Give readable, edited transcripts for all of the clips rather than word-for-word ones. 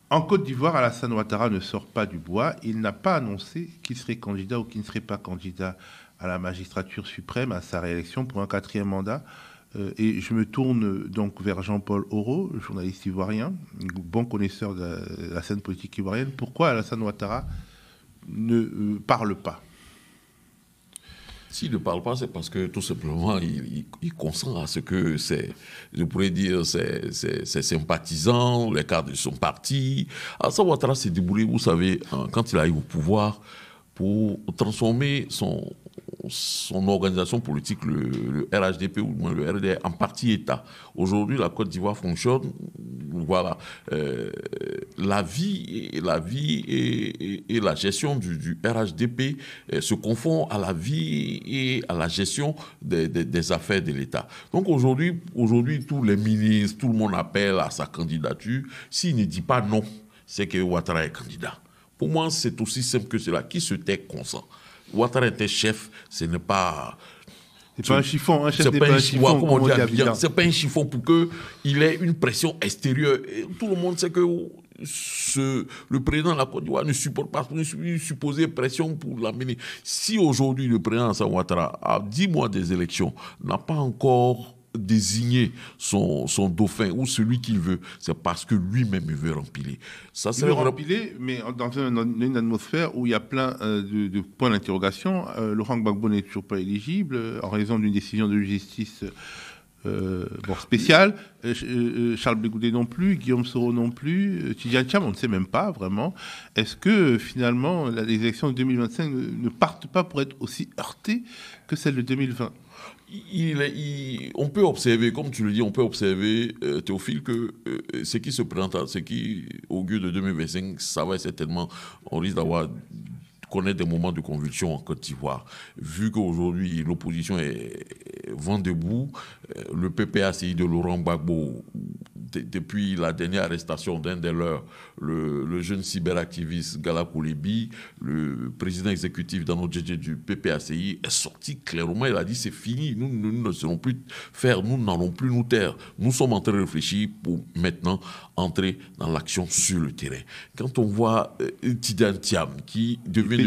En Côte d'Ivoire, Alassane Ouattara ne sort pas du bois. Il n'a pas annoncé qu'il serait candidat ou qu'il ne serait pas candidat à la magistrature suprême, à sa réélection pour un quatrième mandat. Et je me tourne donc vers Jean-Paul Aureau, journaliste ivoirien, bon connaisseur de la scène politique ivoirienne. Pourquoi Alassane Ouattara ne parle pas? S'il ne parle pas, c'est parce que tout simplement, il consent à ce que je pourrais dire, ses sympathisants, les cadres de son parti. Alassane Ouattara s'est débrouillé, vous savez, quand il arrive au pouvoir, pour transformer son organisation politique, le RHDP ou le RDR, en parti-État. Aujourd'hui, la Côte d'Ivoire fonctionne. Voilà. La vie et la gestion du RHDP se confond à la vie et à la gestion des affaires de l'État. Donc aujourd'hui, tous les ministres, tout le monde appelle à sa candidature. S'il ne dit pas non, c'est que Ouattara est candidat. Pour moi, c'est aussi simple que cela. Qui se tait consent. Ouattara était chef, ce n'est pas... C'est pas un chiffon, un chef n'est pas un chiffon, comme on dit à Abidjan. C'est pas un chiffon pour qu'il ait une pression extérieure. Et tout le monde sait que le président de la Côte d'Ivoire ne supporte pas une supposée pression pour l'amener. Si aujourd'hui le président Alassane Ouattara, à 10 mois des élections, n'a pas encore désigner son dauphin ou celui qu'il veut, c'est parce que lui-même il veut rempiler. Ça, il veut rempiler, mais dans une atmosphère où il y a plein de points d'interrogation. Laurent Gbagbo n'est toujours pas éligible en raison d'une décision de justice spéciale. Charles Blé Goudet non plus, Guillaume Soro non plus, Tidjane Thiam, on ne sait même pas vraiment. Est-ce que finalement les élections de 2025 ne partent pas pour être aussi heurtées que celles de 2020? On peut observer, comme tu le dis, on peut observer, Théophile, que ce qui se présente, ce qui augure de 2025, ça va certainement, on risque d'avoir connaître des moments de convulsion en Côte d'Ivoire. Vu qu'aujourd'hui, l'opposition est vent debout, le PPACI de Laurent Gbagbo, depuis la dernière arrestation d'un des leurs, le jeune cyberactiviste Gala Koulebi, le président exécutif d'Ano Djedje du PPACI, est sorti clairement. Il a dit c'est fini, nous ne serons plus faire, nous n'allons plus nous taire. Nous sommes en train de réfléchir pour maintenant entrer dans l'action sur le terrain. Quand on voit Tidjane Thiam qui devient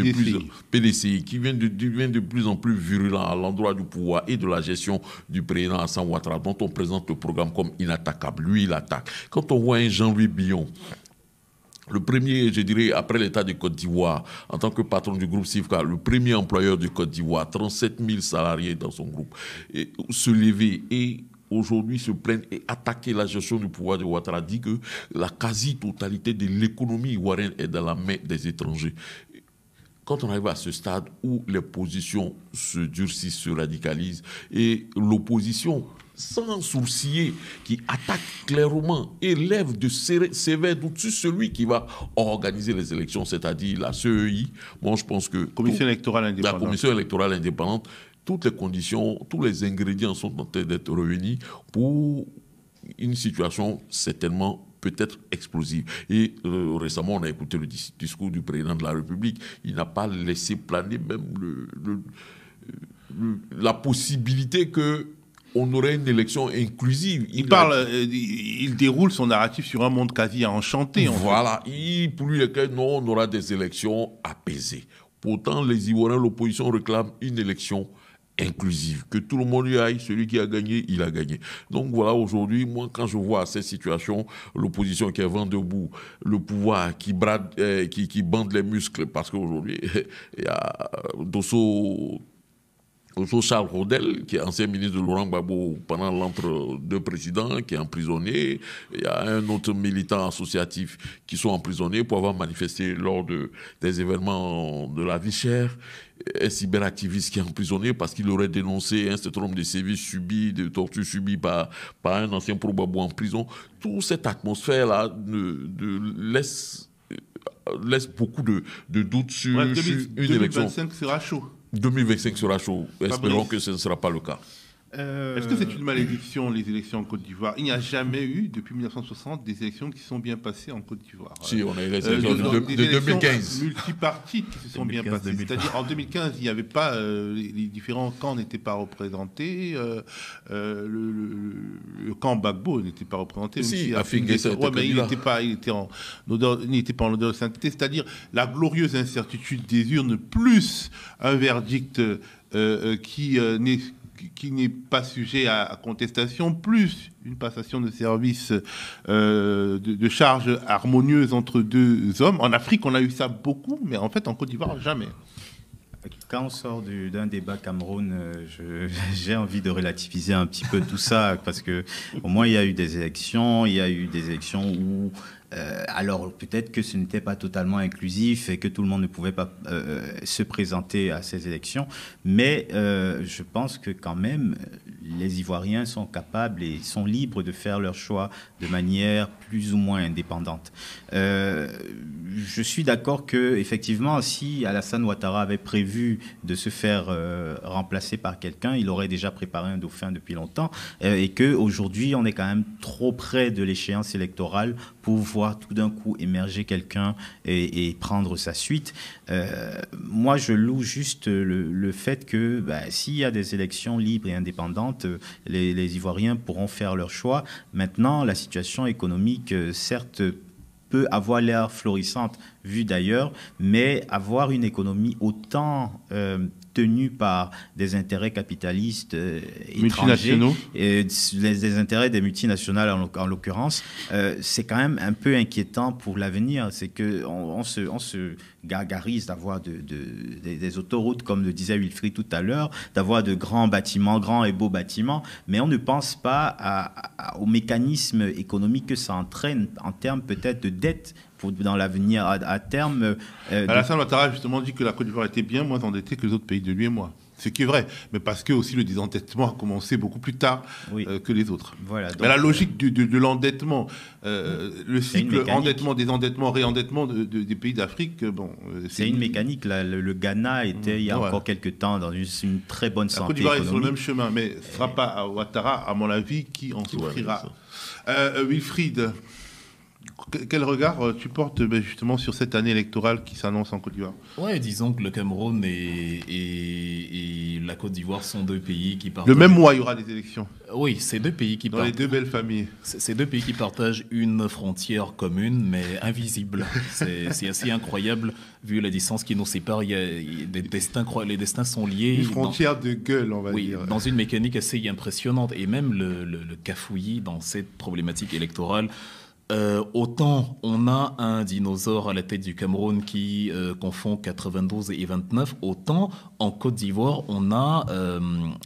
PDCI, qui devient de plus en plus virulent à l'endroit du pouvoir et de la gestion du président Alassane Ouattara, dont on présente le programme comme inattaquable. Lui, il attaque. Quand on voit un Jean-Louis Billon, le premier, je dirais, après l'État de Côte d'Ivoire, en tant que patron du groupe Civca, le premier employeur de Côte d'Ivoire, 37 000 salariés dans son groupe, et se lever et aujourd'hui se plaindre et attaquer la gestion du pouvoir de Ouattara, dit que la quasi-totalité de l'économie ivoirienne est dans la main des étrangers. Quand on arrive à ce stade où les positions se durcissent, se radicalisent, et l'opposition, sans sourciller, qui attaque clairement et lève de sévères doutes sur celui qui va organiser les élections, c'est-à-dire la CEI, moi je pense que... La Commission électorale indépendante, toutes les conditions, tous les ingrédients sont en train d'être réunis pour une situation certainement peut-être explosive. Et récemment, on a écouté le discours du président de la République. Il n'a pas laissé planer même la possibilité qu'on aurait une élection inclusive. Il déroule son narratif sur un monde quasi enchanté. Voilà. Pour lui, non, on aura des élections apaisées. Pourtant, les Ivoiriens, l'opposition réclame une élection inclusive, que tout le monde y aille, celui qui a gagné, il a gagné. Donc voilà, aujourd'hui, moi, quand je vois cette situation, l'opposition qui est vent debout, le pouvoir qui bande les muscles, parce qu'aujourd'hui, il y a Dosso Charles Rodel, qui est ancien ministre de Laurent Gbagbo pendant l'entre-deux présidents, qui est emprisonné. Il y a un autre militant associatif qui sont emprisonnés pour avoir manifesté lors des événements de la vie chère. Un cyberactiviste qui est emprisonné parce qu'il aurait dénoncé un certain nombre de sévices subis, de tortures subies par un ancien pro-Gbagbo en prison. Toute cette atmosphère-là laisse beaucoup de doutes sur une élection. 2025 sera chaud. 2025 sera chaud. Espérons que ce ne sera pas le cas. Est-ce que c'est une malédiction, les élections en Côte d'Ivoire? Il n'y a jamais eu, depuis 1960, des élections qui sont bien passées en Côte d'Ivoire. Si, on a eu les élections de 2015. Multipartites qui se sont bien passées. C'est-à-dire, en 2015, il n'y avait pas... les différents camps n'étaient pas représentés. Le camp Gbagbo n'était pas représenté. Si, mais il n'était pas en odeur de sainteté. C'est-à-dire, la glorieuse incertitude des urnes, plus un verdict qui n'est pas sujet à contestation, plus une passation de service de charges harmonieuses entre deux hommes. En Afrique, on a eu ça beaucoup, mais en fait, en Côte d'Ivoire, jamais. Quand on sort d'un débat Cameroun, j'ai envie de relativiser un petit peu tout ça, parce que au moins il y a eu des élections où alors peut-être que ce n'était pas totalement inclusif et que tout le monde ne pouvait pas se présenter à ces élections, mais je pense que quand même les Ivoiriens sont capables et sont libres de faire leur choix de manière plus ou moins indépendante. Je suis d'accord que effectivement, si Alassane Ouattara avait prévu de se faire remplacer par quelqu'un, il aurait déjà préparé un dauphin depuis longtemps, et que aujourd'hui on est quand même trop près de l'échéance électorale pour voir tout d'un coup émerger quelqu'un et prendre sa suite. Moi, je loue juste le fait que s'il y a des élections libres et indépendantes, les Ivoiriens pourront faire leur choix. Maintenant, la situation économique, certes, peut avoir l'air florissante vue d'ailleurs, mais avoir une économie autant tenue par des intérêts capitalistes étrangers, des intérêts des multinationales en l'occurrence, c'est quand même un peu inquiétant pour l'avenir. C'est qu'on se gargarise d'avoir des autoroutes, comme le disait Wilfried tout à l'heure, d'avoir de grands bâtiments, grands et beaux bâtiments, mais on ne pense pas au mécanisme économique que ça entraîne en termes peut-être de dette dans l'avenir, à terme. Alassane Ouattara a justement dit que la Côte d'Ivoire était bien moins endettée que les autres pays de l'UEMOA. Ce qui est vrai, mais parce que aussi le désendettement a commencé beaucoup plus tard que les autres. Voilà, donc, mais la logique de l'endettement, le cycle endettement, désendettement, réendettement des pays d'Afrique, c'est une mécanique. Le Ghana était il y a encore quelques temps dans une très bonne santé. La Côte d'Ivoire est sur le même chemin, mais ce ne sera pas à Ouattara, à mon avis, qui en souffrira. Wilfried, quel regard tu portes justement sur cette année électorale qui s'annonce en Côte d'Ivoire? Ouais, disons que le Cameroun et la Côte d'Ivoire sont deux pays qui partagent... Le même mois, il y aura des élections. Oui, c'est deux pays qui Dans les deux belles familles. C'est deux pays qui partagent une frontière commune, mais invisible. C'est assez incroyable, vu la distance qui nous sépare. Il y a des destins, les destins sont liés. Une frontière de gueule, on va dire. Oui, dans une mécanique assez impressionnante. Et même le cafouillis dans cette problématique électorale. Autant on a un dinosaure à la tête du Cameroun qui confond 92 et 29, autant en Côte d'Ivoire on a,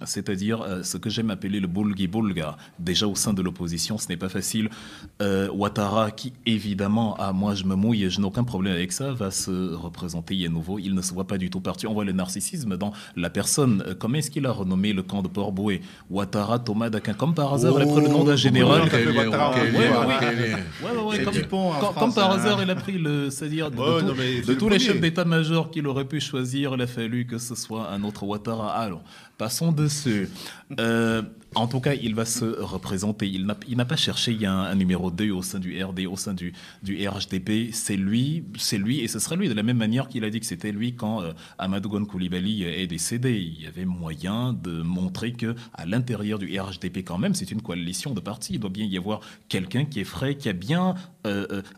c'est-à-dire ce que j'aime appeler le boulgui-boulga. Déjà au sein de l'opposition, ce n'est pas facile. Ouattara, qui évidemment, moi je me mouille, je n'ai aucun problème avec ça, va se représenter à nouveau. Il ne se voit pas du tout parti. On voit le narcissisme dans la personne. Comment est-ce qu'il a renommé le camp de Port-Boué? Ouattara, Thomas Dakin, comme par hasard, il a pris le nom d'un général. Comme par hasard, il a pris c'est-à-dire de tous les chefs d'état-major qu'il aurait pu choisir, il a fallu que ce soit un autre Ouattara. Alors, passons dessus. En tout cas, il va se représenter. Il n'a pas cherché. Il y a un numéro 2 au sein du RD, au sein du RHDP. C'est lui, et ce sera lui. De la même manière qu'il a dit que c'était lui quand Amadou Gon Coulibaly est décédé. Il y avait moyen de montrer que à l'intérieur du RHDP, quand même, c'est une coalition de partis. Il doit bien y avoir quelqu'un qui est frais, qui a bien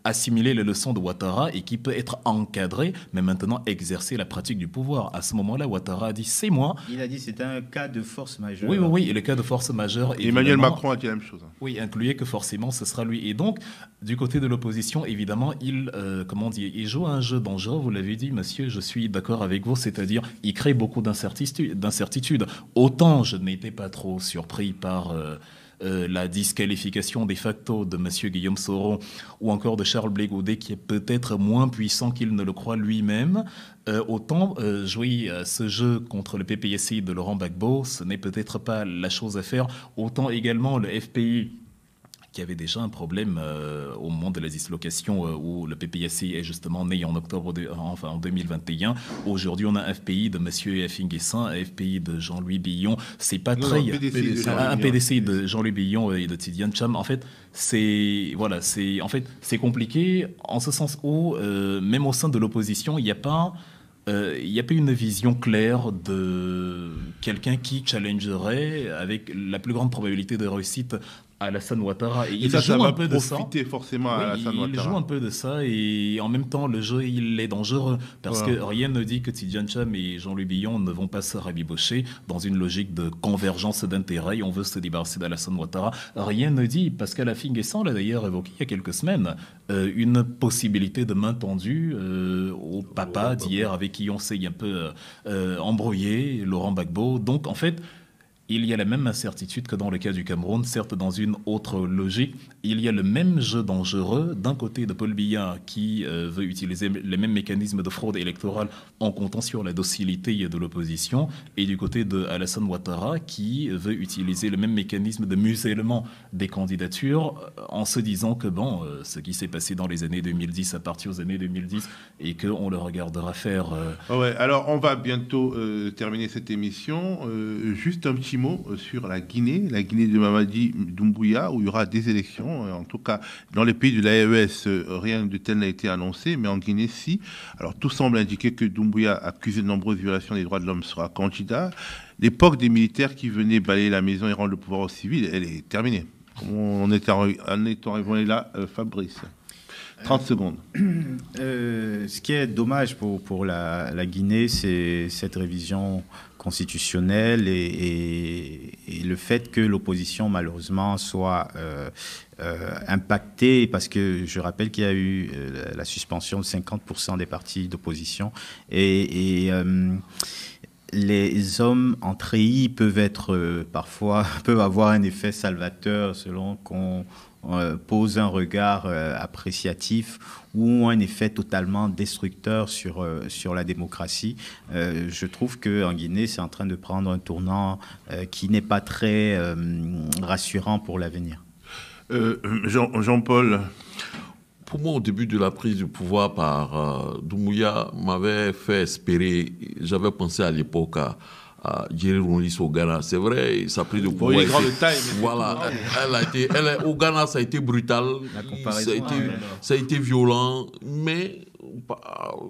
assimilé les leçons de Ouattara et qui peut être encadré, mais maintenant exercer la pratique du pouvoir. À ce moment-là, Ouattara a dit c'est moi. Il a dit c'était un cas de force majeure. Oui, et le cas de force majeure. Emmanuel Macron a dit la même chose. Oui, incluait que forcément ce sera lui. Et donc, du côté de l'opposition, évidemment, il joue un jeu dangereux. Vous l'avez dit, monsieur, je suis d'accord avec vous. C'est-à-dire, il crée beaucoup d'incertitudes. Autant je n'étais pas trop surpris par la disqualification de facto de monsieur Guillaume Soro ou encore de Charles Blé Goudet, qui est peut-être moins puissant qu'il ne le croit lui-même. Autant jouer ce jeu contre le PPSI de Laurent Gbagbo, ce n'est peut-être pas la chose à faire. Autant également le FPI, qu'il y avait déjà un problème au moment de la dislocation où le PPAC est justement né en en 2021. Aujourd'hui, on a un FPI de M. Finguessin, un FPI de Jean-Louis Billon. C'est pas très... Un PDC de Jean-Louis Billon et de Tidiane Cham. En fait, c'est compliqué en ce sens où, même au sein de l'opposition, il n'y a pas une vision claire de quelqu'un qui challengerait avec la plus grande probabilité de réussite Alassane Ouattara. Il joue un peu de ça. Forcément à Alassane Ouattara. Il joue un peu de ça et en même temps, le jeu, il est dangereux parce que rien ne dit que Tidiane Cham et Jean-Louis Billon ne vont pas se rabibocher dans une logique de convergence d'intérêts. On veut se débarrasser d'Alassane Ouattara. Rien ne dit, Pascal Affinguessan l'a d'ailleurs évoqué il y a quelques semaines, une possibilité de main tendue au papa d'hier avec qui on s'est un peu embrouillé, Laurent Gbagbo. Donc en fait, il y a la même incertitude que dans le cas du Cameroun, certes dans une autre logique. Il y a le même jeu dangereux d'un côté de Paul Biya qui veut utiliser les mêmes mécanismes de fraude électorale en comptant sur la docilité de l'opposition, et du côté de Alassane Ouattara qui veut utiliser le même mécanisme de musellement des candidatures en se disant que ce qui s'est passé dans les années 2010 à partir aux années 2010 et qu'on le regardera faire... Ouais, alors on va bientôt terminer cette émission. Juste un petit mot sur la Guinée de Mamadi Doumbouya, où il y aura des élections. En tout cas, dans les pays de l'AES, rien de tel n'a été annoncé, mais en Guinée, si. Alors, tout semble indiquer que Doumbouya, accusé de nombreuses violations des droits de l'homme, sera candidat. L'époque des militaires qui venaient balayer la maison et rendre le pouvoir aux civils, elle est terminée. On est arrivé là, Fabrice. 30 secondes. Ce qui est dommage pour la Guinée, c'est cette révision constitutionnelle et le fait que l'opposition, malheureusement, soit impactée, parce que je rappelle qu'il y a eu la suspension de 50% des partis d'opposition et les hommes en treillis peuvent avoir un effet salvateur selon qu'on pose un regard appréciatif ou un effet totalement destructeur sur la démocratie. Je trouve qu'en Guinée, c'est en train de prendre un tournant qui n'est pas très rassurant pour l'avenir. Jean-Paul. Pour moi, au début de la prise du pouvoir par Doumbouya, m'avait fait espérer, j'avais pensé à l'époque à Jerry Roulis au Ghana. C'est vrai, sa prise de pouvoir. Il est grand de taille. Voilà, au Ghana, ça a été brutal, ça a été violent, mais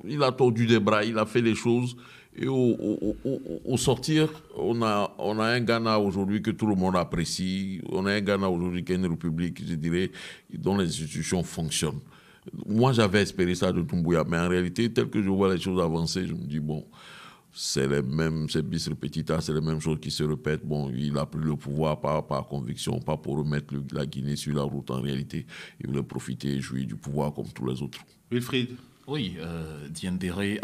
il a tordu des bras, il a fait les choses. Et au sortir, on a un Ghana aujourd'hui que tout le monde apprécie. On a un Ghana aujourd'hui qui est une république, je dirais, dont les institutions fonctionnent. Moi, j'avais espéré ça de Doumbouya, mais en réalité, tel que je vois les choses avancer, je me dis, c'est les mêmes, c'est bis repetita, c'est les mêmes choses qui se répètent. Il a pris le pouvoir par conviction, pas pour remettre la Guinée sur la route en réalité. Il voulait profiter et jouir du pouvoir comme tous les autres. Wilfried. Oui, Diendéré,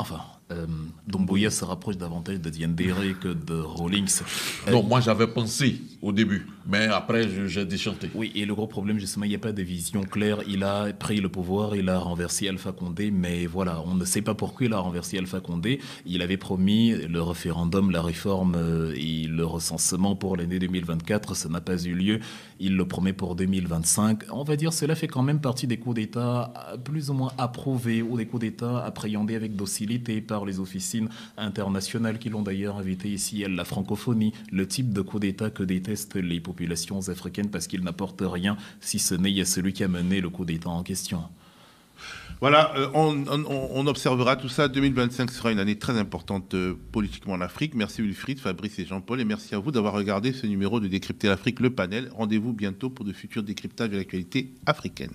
Doumbouya se rapproche davantage de Diendéré que de Rawlings. Non, moi j'avais pensé au début, mais après j'ai déchanté. Oui, et le gros problème justement, il n'y a pas de vision claire. Il a pris le pouvoir, il a renversé Alpha Condé, mais voilà, on ne sait pas pourquoi il a renversé Alpha Condé. Il avait promis le référendum, la réforme et le recensement pour l'année 2024, ça n'a pas eu lieu. Il le promet pour 2025. On va dire, cela fait quand même partie des coups d'État plus ou moins approuvés ou des coups d'État appréhendés avec docilité par les officines internationales qui l'ont d'ailleurs invité ici à la francophonie, le type de coup d'État que détestent les populations africaines parce qu'il n'apporte rien si ce n'est à celui qui a mené le coup d'État en question. Voilà, on observera tout ça. 2025 sera une année très importante politiquement en Afrique. Merci Wilfried, Fabrice et Jean-Paul, et merci à vous d'avoir regardé ce numéro de Décrypter l'Afrique, le panel. Rendez-vous bientôt pour de futurs décryptages de l'actualité africaine.